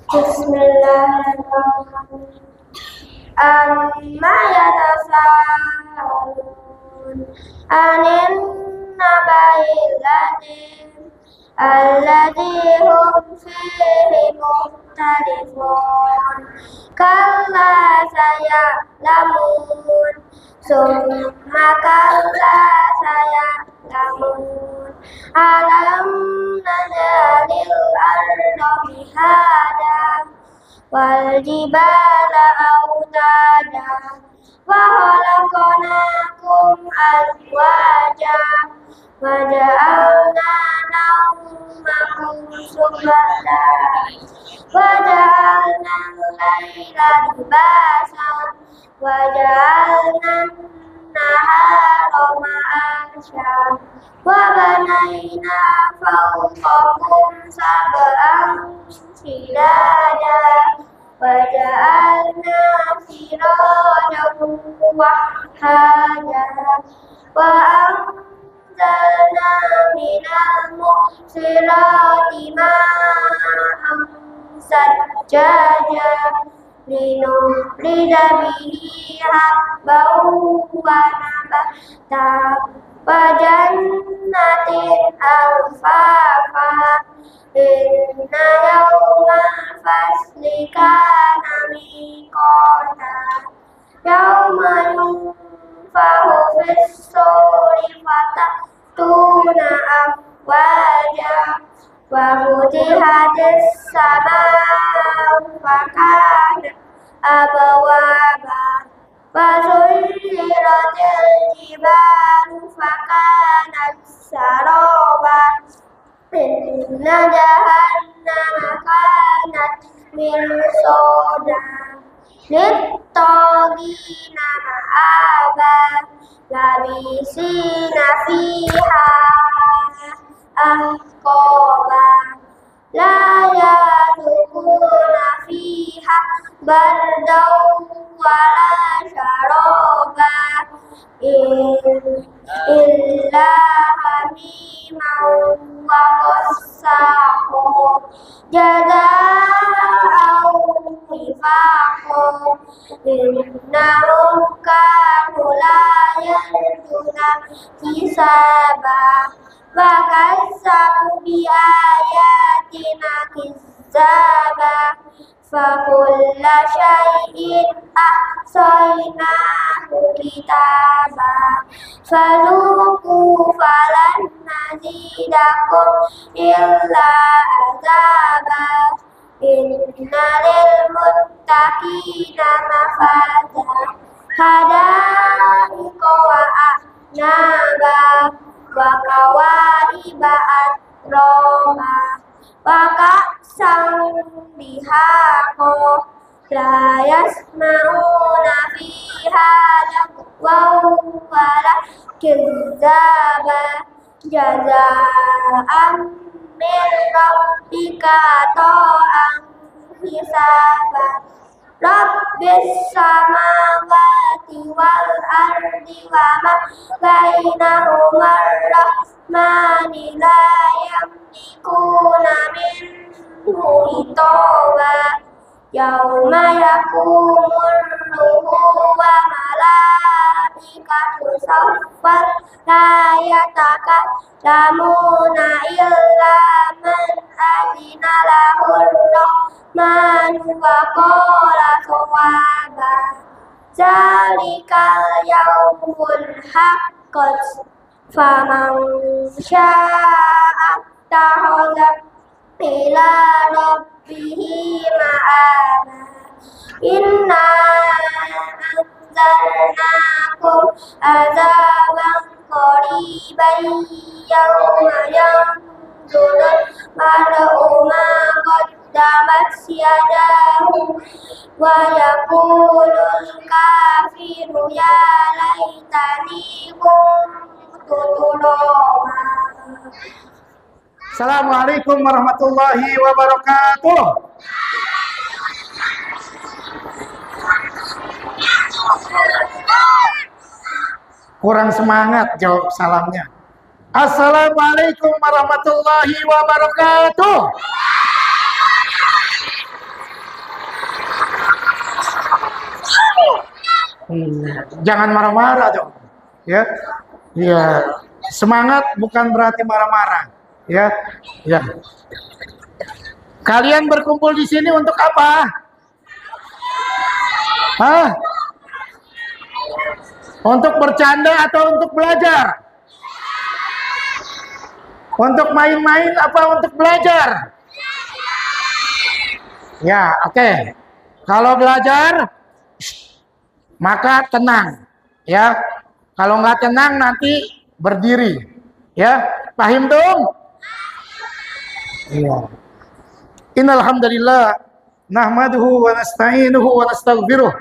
Bismillahirrahmanirrahim. Amma yatasaalun anin nabail ladzi alladzi hum fihi mukhtalifun kalla saya'lamun summa kalla saya'lamun alam naj'alil arda mihada wal jibala autada wa khalaqnakum azwaja wa ja'alna nawmakum subata wa ja'alna al-laila libasan wa ja'alna an-nahara ma'asha wa banayna fawqakum sab'an shidada wa ja'alna sirajan wahhaja wa anzalna minal mu'sirati ma'an sajjaja linukhrija bihi habban wa nabata wa jannatin alfafa inna yawmal fasli kana miqata yawma yunfahu fis-suri fatatuna afwaja wa futihatis samaa'u fakanat abwaba wa suyyiratil jibalu fakanat saraba inna jahannama kanat mirsada lit-taghina ma'aba labisina fiha ahqaba la yadkhuluna fiha bardan wala syaraba illa hamiman wa qassaqo jazaa'an wifaqo innahum kanu la yarjuna hisaba wa kazzabu bi ayatina kizzaba fa kulla syai'in ahsaynahu kitaba fadhuqu falan nazidakum illa azaba inna lil muttaqina mafaza hadaiqa wa a'naba wa kawaiba atraba wa ka'san dihaqa la yasma'una fiha lagwan wala kizzaba jazaa'an min rabbika ta'an hisaba Rabbis samawati wal ardi wa ma bainahuma rahmani la yamlikuna minhu hitaba yauma yakumur ruhu wa malaikatu saffan la yatakallamuna illa man azina lahur rahmanu wa qala sawaba zalikal yawmul haqqat faman syaa'a ittakhadha ila rabbihi ma'aba inna anzalnakum azaban qariban yawma yanzurul mar'u ma qaddamat yadahu wa yaqulul kafiru ya laitani kuntu turaba. Assalamualaikum warahmatullahi wabarakatuh. Kurang semangat jawab salamnya. Assalamualaikum warahmatullahi wabarakatuh. Jangan marah-marah dong. Ya. Ya. Semangat bukan berarti marah-marah. Ya. Ya. Kalian berkumpul di sini untuk apa? Hah? Untuk bercanda atau untuk belajar? Untuk main-main apa untuk belajar? Ya, oke. Kalau belajar, maka tenang. Ya, kalau nggak tenang nanti berdiri. Ya, paham dong? Iya. Innal hamdalillah nahmaduhu wa nasta'inuhu wa nastaghfiruh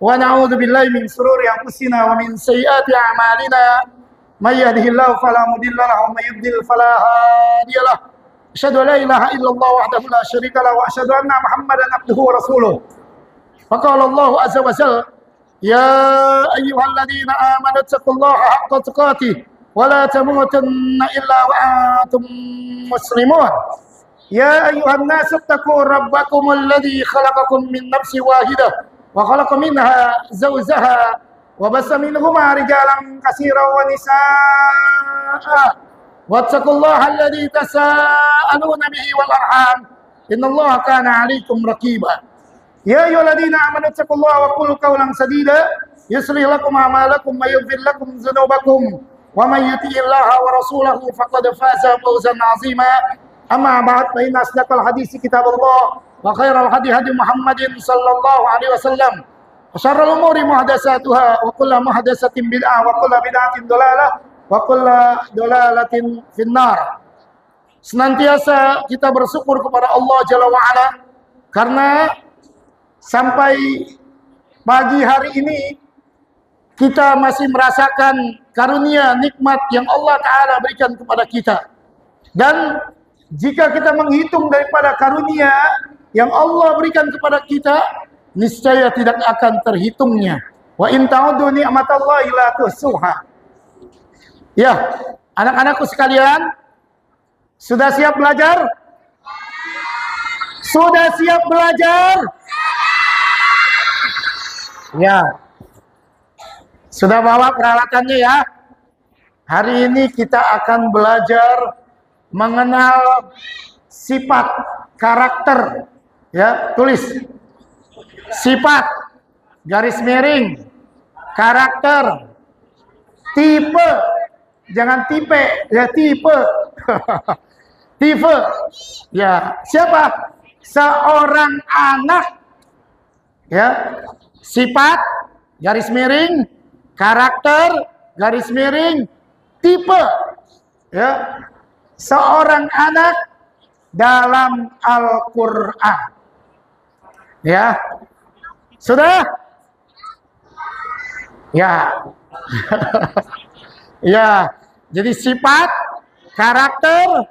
wa na'udzu billahi min shururi anfusina wa min sayyiati a'malina may yahdihillahu fala mudilla lahu wa may yudlil fala hadiya lahu asyhadu an la ilaha illallah wahdahu la syarika lahu wa asyhadu anna muhammadan abduhu wa rasuluh. Faqala Allah azza wa jalla ya ayyuhalladzina amanu taqullaha haqqa tuqatih wa la tamutunna illa wa antum muslimun. Ya ayuhan nas ittaqu rabbakum alladhi khalaqakum min nafsin wahidah wa khalaqa minha zawjaha wa bassa minhuma rijalan katsiran wa nisaa'a wattaqullaha alladhi tasaaluna bihi wal arham innallaha kana 'alaikum raqiba. Ya ayyuhalladzina amanu taqullaha wa qulu qawlan sadida yuslih lakum a'malakum wa yaghfir lakum dzunubakum wa may yuti'illaha wa rasulahu faqad faza fawzan 'azima. Amma ba'd fa inna asdaqal hadisi kitabullah wa khairal hadi hadi Muhammadin sallallahu alaihi wasallam wa syarrul umuri muhdatsatuha wa kullu muhdatsatin bid'ah wa kullu bid'atin dhalalah wa kullu dhalalatin finnar. Senantiasa kita bersyukur kepada Allah Jalla wa Ala karena sampai pagi hari ini kita masih merasakan karunia nikmat yang Allah Ta'ala berikan kepada kita. Dan jika kita menghitung daripada karunia yang Allah berikan kepada kita, niscaya tidak akan terhitungnya. Wa in ta'uddu ni'matallahi la tuhsuha. Ya, anak-anakku sekalian, sudah siap belajar? Sudah siap belajar? Ya. Sudah bawa peralatannya ya? Hari ini kita akan belajar mengenal sifat karakter, ya, tulis sifat garis miring karakter tipe, jangan tipe ya, tipe tipe ya, siapa? Seorang anak, ya, sifat garis miring karakter garis miring tipe, ya, seorang anak dalam Al-Quran. Ya, sudah? Ya, ya. Jadi sifat, karakter,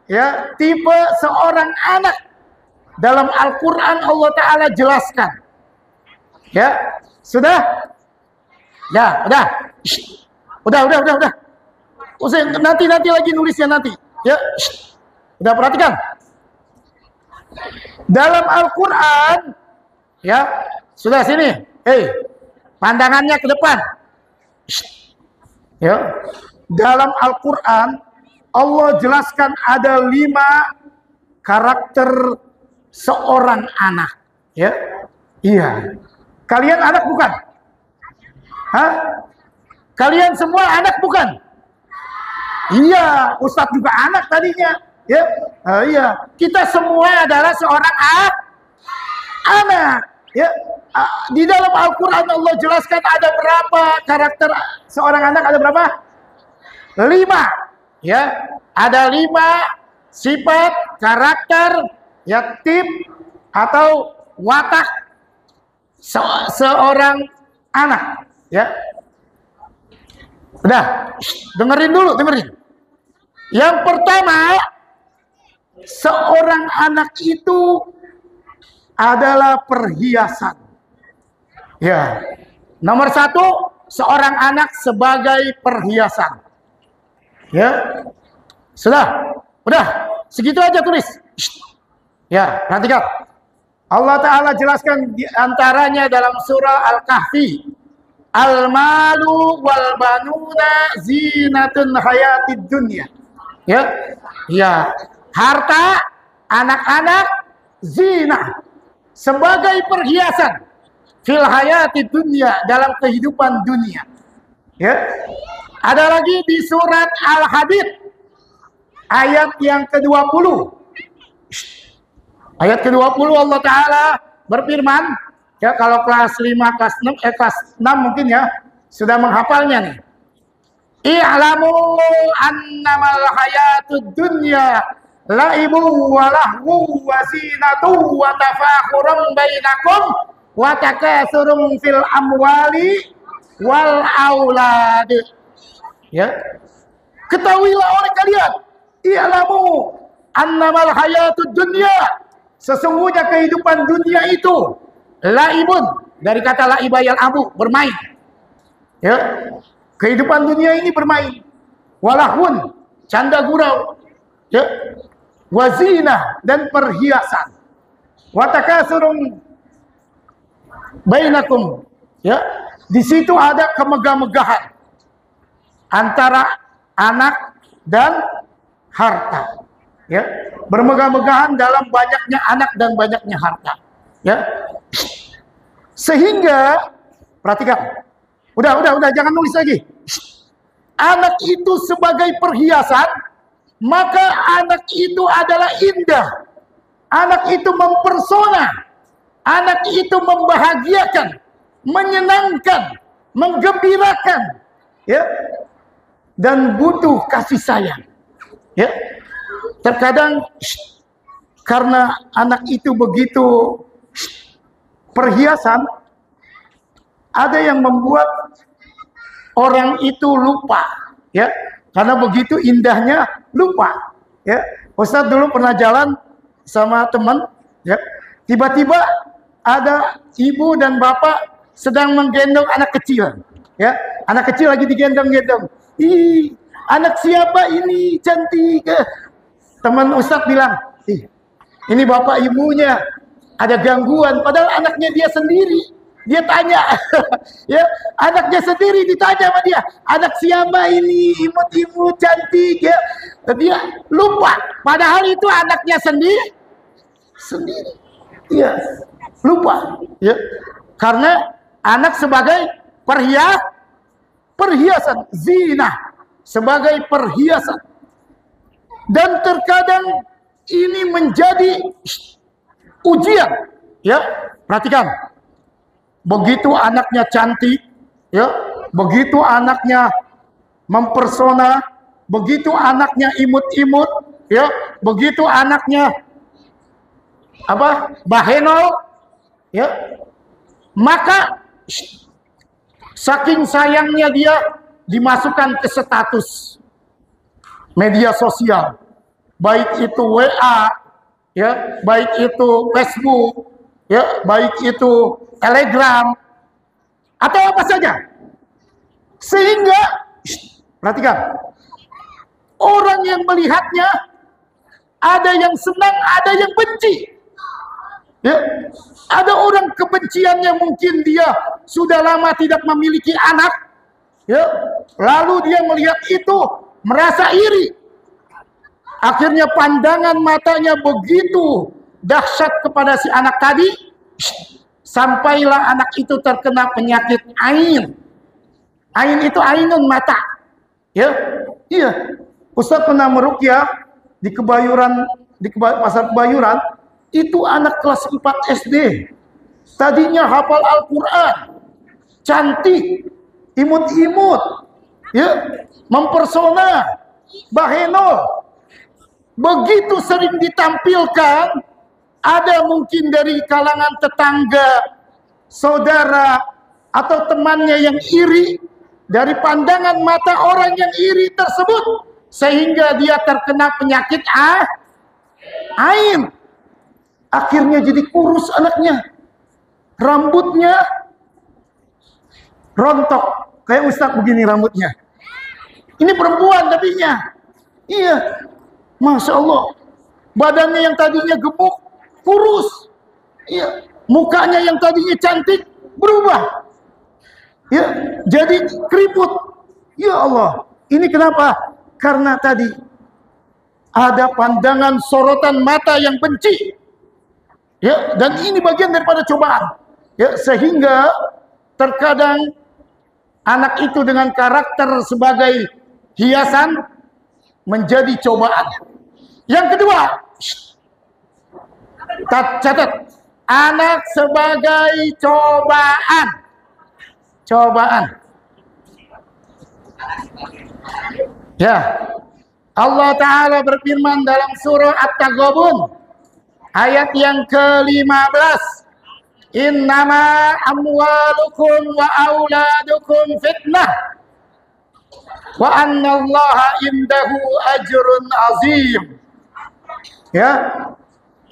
ya, tipe seorang anak dalam Al-Quran Allah Ta'ala jelaskan. Ya, sudah? Ya, udah. Udah. Nanti lagi nulisnya nanti. Ya, udah perhatikan. Dalam Al-Quran, ya, sudah sini. Pandangannya ke depan. Ya, dalam Al-Quran Allah jelaskan ada 5 karakter seorang anak. Ya, iya. Kalian anak bukan? Hah? Kalian semua anak bukan? Iya, Ustadz juga anak tadinya. Ya, iya. Kita semua adalah seorang anak. Ya, di dalam Al-Quran Allah jelaskan ada berapa karakter seorang anak? Ada berapa? 5. Ya, ada 5 sifat karakter, ya, tip atau watak seorang anak. Ya. Udah, dengerin dulu, dengerin. Yang pertama, seorang anak itu adalah perhiasan. Ya. Nomor 1, seorang anak sebagai perhiasan. Ya. Sudah? Udah, segitu aja tulis. Ya, perhatikan. Allah Ta'ala jelaskan di antaranya dalam surah Al-Kahfi Al-malu wal banuna zinatun hayatid dunya. Ya. Ya, harta, anak-anak, zina sebagai perhiasan fil hayatid dunya, dalam kehidupan dunia. Ya. Ada lagi di surat Al-Hadid ayat yang ke-20. Ayat ke-20 Allah Ta'ala berfirman, ya kalau kelas 5, kelas 6 mungkin ya sudah menghafalnya nih. I'lamu annamal hayatud dunya laibu wa lahu wa zinatu wa tafakhurum bainakum wa takatsurum fil amwali wal aulad. Ya. Ketahuilah oleh kalian, i'lamu annamal hayatud dunya, sesungguhnya kehidupan dunia itu laibun, dari kata laiba yal'abu, bermain. Ya. Kehidupan dunia ini bermain. Walahun, canda gurau. Ya. Wazina, dan perhiasan. Watakasurun bainakum. Ya. Di situ ada kemegah-megahan antara anak dan harta. Ya. Bermegah-megahan dalam banyaknya anak dan banyaknya harta. Ya. Sehingga perhatikan. Udah, jangan nulis lagi. Anak itu sebagai perhiasan, maka anak itu adalah indah. Anak itu mempersona. Anak itu membahagiakan, menyenangkan, menggembirakan, ya. Dan butuh kasih sayang. Ya. Terkadang karena anak itu begitu perhiasan, ada yang membuat orang itu lupa, ya, karena begitu indahnya lupa, ya. Ustadz dulu pernah jalan sama teman, ya, tiba-tiba ada ibu dan bapak sedang menggendong anak kecil, ya, anak kecil lagi digendong-gendong. Ih, anak siapa ini, cantik. Teman Ustadz bilang, ih, ini bapak ibunya ada gangguan, padahal anaknya dia sendiri. Dia tanya, ya, anaknya sendiri ditanya sama dia, anak siapa ini, imut-imut, cantik, ya. Dia lupa, padahal itu anaknya sendiri, ya, lupa, ya, karena anak sebagai perhiasan, zina, sebagai perhiasan, dan terkadang ini menjadi ujian, ya. Perhatikan. Begitu anaknya cantik, ya, begitu anaknya mempersona, begitu anaknya imut-imut, ya, begitu anaknya bahenol, ya, maka saking sayangnya dia dimasukkan ke status media sosial, baik itu WA, ya, baik itu Facebook, ya, baik itu Telegram, atau apa saja. Sehingga, perhatikan, orang yang melihatnya, ada yang senang, ada yang benci. Ya, ada orang kebenciannya, mungkin dia sudah lama tidak memiliki anak, ya, lalu dia melihat itu, merasa iri. Akhirnya pandangan matanya begitu dahsyat kepada si anak tadi, sampailah anak itu terkena penyakit ain. Ain itu ainun, mata. Ya, iya. Ustaz pernah meruqyah di Kebayoran, pasar Kebayoran, itu anak kelas 4 SD. Tadinya hafal Al-Quran, cantik, imut-imut, ya, mempersona, bahenol. Begitu sering ditampilkan, ada mungkin dari kalangan tetangga, saudara, atau temannya yang iri, dari pandangan mata orang yang iri tersebut, sehingga dia terkena penyakit ain. Akhirnya jadi kurus anaknya, rambutnya rontok, kayak Ustadz begini rambutnya. Ini perempuan tapinya, iya, Masya Allah, badannya yang tadinya gemuk, kurus, iya, mukanya yang tadinya cantik berubah. Ya, jadi keriput. Ya Allah, ini kenapa? Karena tadi ada pandangan sorotan mata yang benci. Ya, dan ini bagian daripada cobaan. Ya, sehingga terkadang anak itu dengan karakter sebagai hiasan menjadi cobaan. Yang kedua, catat, anak sebagai cobaan. Cobaan. Ya, Allah Ta'ala berfirman dalam surah At-Taghabun ayat yang ke-15, innama amwalukum wa auladukum fitnah wa annallaha indahu ajrun azim. Ya,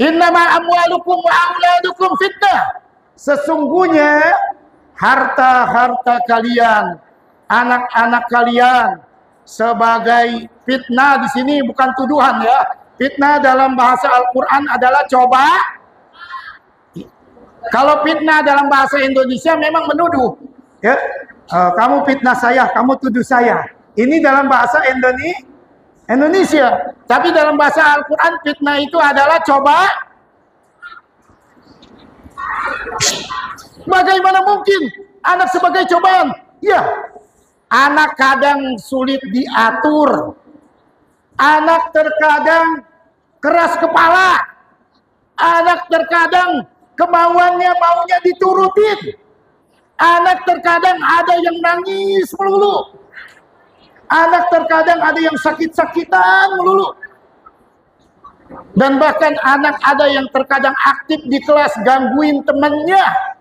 innama amwalukum wa auladukum fitnah, sesungguhnya harta-harta kalian, anak-anak kalian sebagai fitnah. Di sini bukan tuduhan ya. Fitnah dalam bahasa Al-Quran adalah coba. Kalau fitnah dalam bahasa Indonesia memang menuduh. Ya, kamu fitnah saya, kamu tuduh saya. Ini dalam bahasa Indonesia. Tapi dalam bahasa Al-Quran fitnah itu adalah coba. Bagaimana mungkin anak sebagai cobaan? Ya, anak kadang sulit diatur. Anak terkadang keras kepala. Anak terkadang kemauannya maunya diturutin. Anak terkadang ada yang nangis melulu. Anak terkadang ada yang sakit-sakitan melulu. Dan bahkan anak ada yang terkadang aktif di kelas gangguin temannya.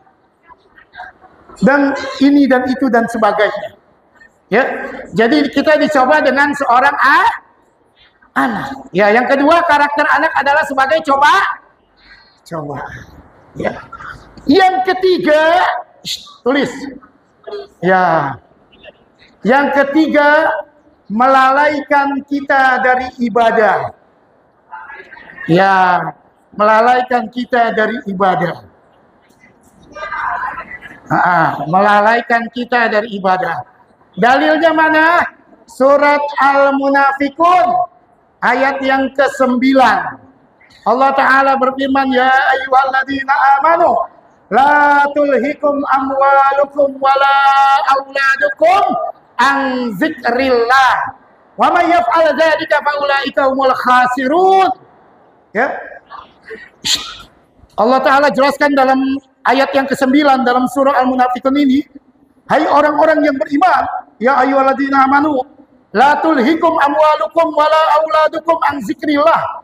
Dan ini dan itu dan sebagainya. Ya, jadi kita dicoba dengan seorang anak. Ya, yang kedua karakter anak adalah sebagai coba. Ya. Yang ketiga, tulis. Ya. Yang ketiga, melalaikan kita dari ibadah. Ya, melalaikan kita dari ibadah. Melalaikan kita dari ibadah. Dalilnya mana? Surat Al-Munafikun ayat yang ke-9. Allah Ta'ala berfirman, ya ayyuhalladzina amanu la tulhikum amwalukum wala auladukum an zikrillah wa may yaf'al dzalika fa ulaika humul khasirun. Ya. Allah Ta'ala jelaskan dalam ayat yang ke-9 dalam surah Al-Munafikun ini, hai orang-orang yang beriman, ya ayyuhalladzina amanu la tulhikum amwalukum wala auladukum an zikrillah.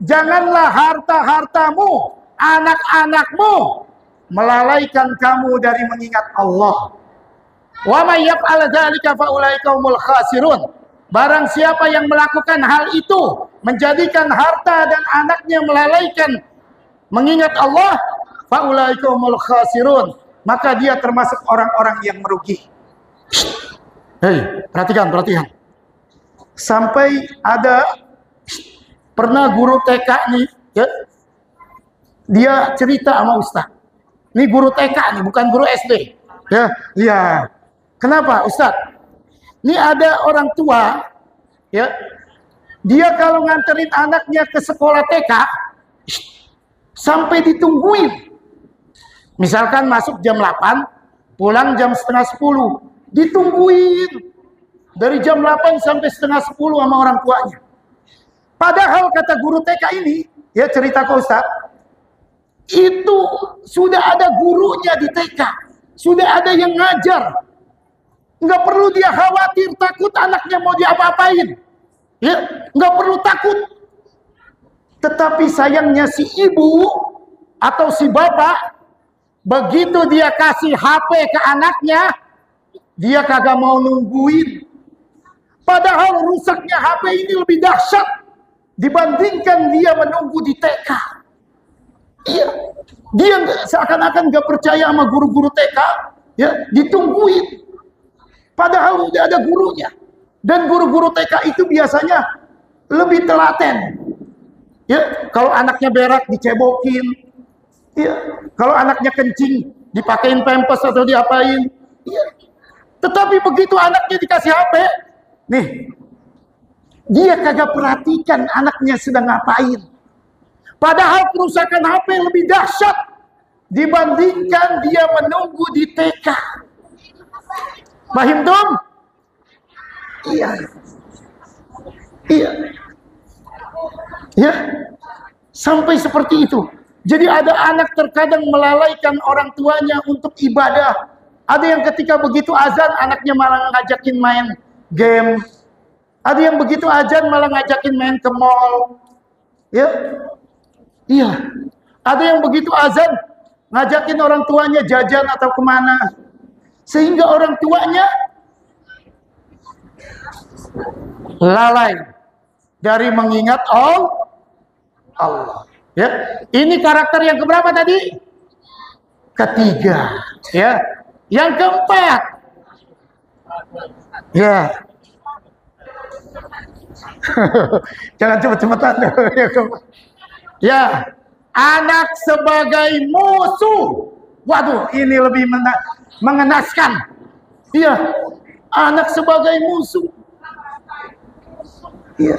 Janganlah harta-hartamu, anak-anakmu melalaikan kamu dari mengingat Allah. Wa may yaf'al dzalika fa ulaika humul khasirun. Barang siapa yang melakukan hal itu, menjadikan harta dan anaknya melalaikan mengingat Allah, fa ulaika humul khasirun, maka dia termasuk orang-orang yang merugi. Hei, perhatikan. Sampai ada pernah guru TK nih, ya, dia cerita sama Ustaz. Ini guru TK nih, bukan guru SD. Ya. Kenapa, Ustaz? Ini ada orang tua, ya. Dia kalau nganterin anaknya ke sekolah TK, sampai ditungguin. Misalkan masuk jam 8, pulang jam setengah 10. Ditungguin. Dari jam 8 sampai setengah 10 sama orang tuanya. Padahal kata guru TK ini, ya cerita ke Ustaz, itu sudah ada gurunya di TK. Sudah ada yang ngajar. Nggak perlu dia khawatir, takut anaknya mau diapa-apain. Ya, nggak perlu takut. Tetapi sayangnya si ibu atau si bapak, begitu dia kasih HP ke anaknya, dia kagak mau nungguin. Padahal rusaknya HP ini lebih dahsyat dibandingkan dia menunggu di TK. Iya, dia seakan-akan nggak percaya sama guru-guru TK, ya, ditungguin. Padahal udah ada gurunya. Dan guru-guru TK itu biasanya lebih telaten. Ya, kalau anaknya berak dicebokin. Ya, kalau anaknya kencing dipakein pampers atau diapain. Ya, Tetapi begitu anaknya dikasih HP, nih, dia kagak perhatikan anaknya sedang ngapain. Padahal kerusakan HP lebih dahsyat dibandingkan dia menunggu di TK. Paham dong? Iya. Iya. Ya. Sampai seperti itu. Jadi ada anak terkadang melalaikan orang tuanya untuk ibadah. Ada yang ketika begitu azan anaknya malah ngajakin main game. Ada yang begitu azan malah ngajakin main ke mall. Ya. Iya. Ada yang begitu azan ngajakin orang tuanya jajan atau kemana. Sehingga orang tuanya lalai dari mengingat Allah. Ya, ini karakter yang keberapa tadi? Ketiga. Ya, yang keempat. Ya, jangan cepet-cepetan. Ya, anak sebagai musuh. Waduh, ini lebih mengenaskan. Iya, anak sebagai musuh. Iya.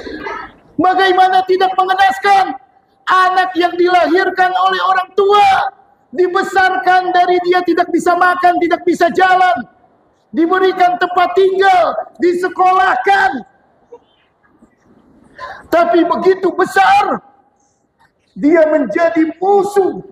Bagaimana tidak mengenaskan? Anak yang dilahirkan oleh orang tua, dibesarkan dari dia tidak bisa makan, tidak bisa jalan, diberikan tempat tinggal, disekolahkan. Tapi begitu besar, dia menjadi musuh